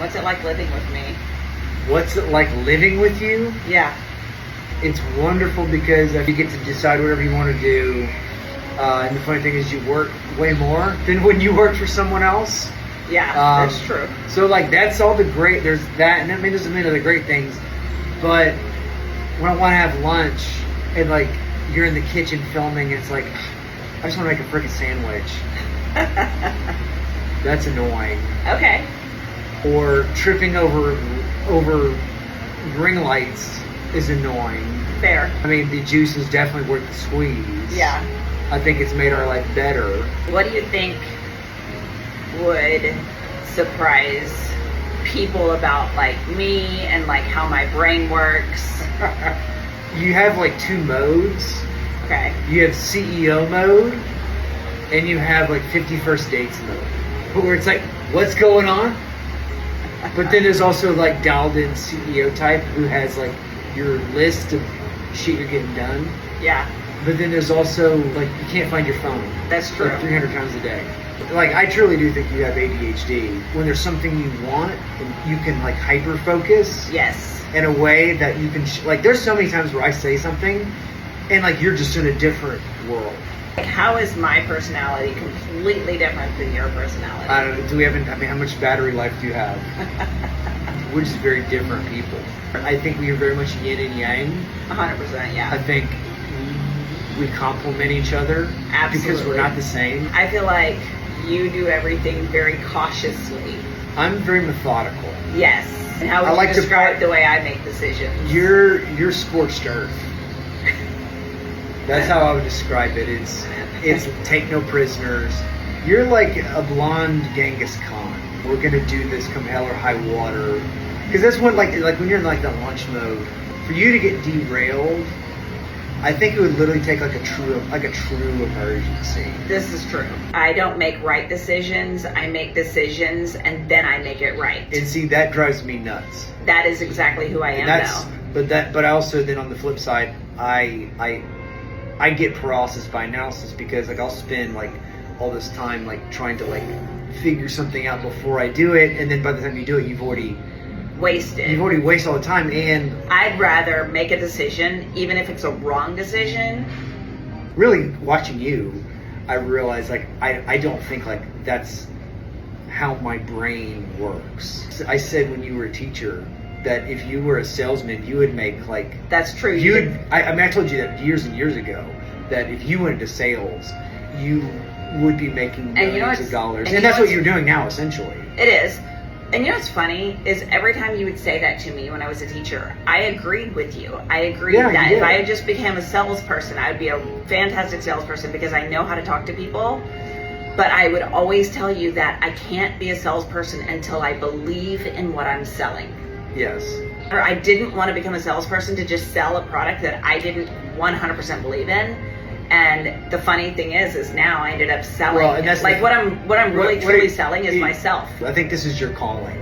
What's it like living with me? What's it like living with you? Yeah. It's wonderful because you get to decide whatever you want to do. And the funny thing is you work way more than when you work for someone else. Yeah, that's true. So like that's all the great, there's that, and I mean there's a million other great things. But when I want to have lunch and like you're in the kitchen filming, it's like, I just want to make a freaking sandwich. That's annoying. Okay. Or tripping over ring lights is annoying. Fair. I mean, the juice is definitely worth the squeeze. Yeah. I think it's made our life better. What do you think would surprise people about like me and like how my brain works? You have like two modes. Okay. You have CEO mode and you have like 51st dates mode, where it's like, what's going on? But then there's also like dialed in CEO type who has like your list of shit you're getting done. Yeah. But then there's also like you can't find your phone. That's true. Like 300 times a day. Like I truly do think you have ADHD. When there's something you want, and you can like hyper focus. Yes. In a way that you can like. There's so many times where I say something, and like you're just in a different world. Like, how is my personality completely different than your personality? I don't know. Do we have? I mean, how much battery life do you have? We're just very different people. I think we are very much yin and yang. 100%. Yeah. I think we complement each other. Absolutely. Because we're not the same. I feel like you do everything very cautiously. I'm very methodical. Yes. And how would you like to describe the way I make decisions? You're scorched earth. That's how I would describe it. It's take no prisoners. You're like a blonde Genghis Khan. We're gonna do this come hell or high water. Because that's when like when you're in like the launch mode, for you to get derailed, I think it would literally take like a true emergency. This is true. I don't make right decisions. I make decisions and then I make it right. And see, that drives me nuts. That is exactly who I am now. But also then on the flip side, I get paralysis by analysis because like I'll spend like all this time like trying to like figure something out before I do it, and then by the time you do it, you've already wasted all the time. And I'd rather make a decision, even if it's a wrong decision. Really, watching you, I realize like I don't think like that's how my brain works. I said when you were a teacher that if you were a salesman, you would make like... That's true. I mean, I told you that years and years ago, that if you went into sales, you would be making millions of dollars. And that's what you're doing now, essentially. It is. And you know what's funny is every time you would say that to me when I was a teacher, I agreed with you. I agreed that if I had just become a salesperson, I would be a fantastic salesperson because I know how to talk to people. But I would always tell you that I can't be a salesperson until I believe in what I'm selling. Yes. Or I didn't want to become a salesperson to just sell a product that I didn't 100% believe in. And the funny thing is now I ended up selling. Well, and that's like what I'm really truly selling is myself. I think this is your calling.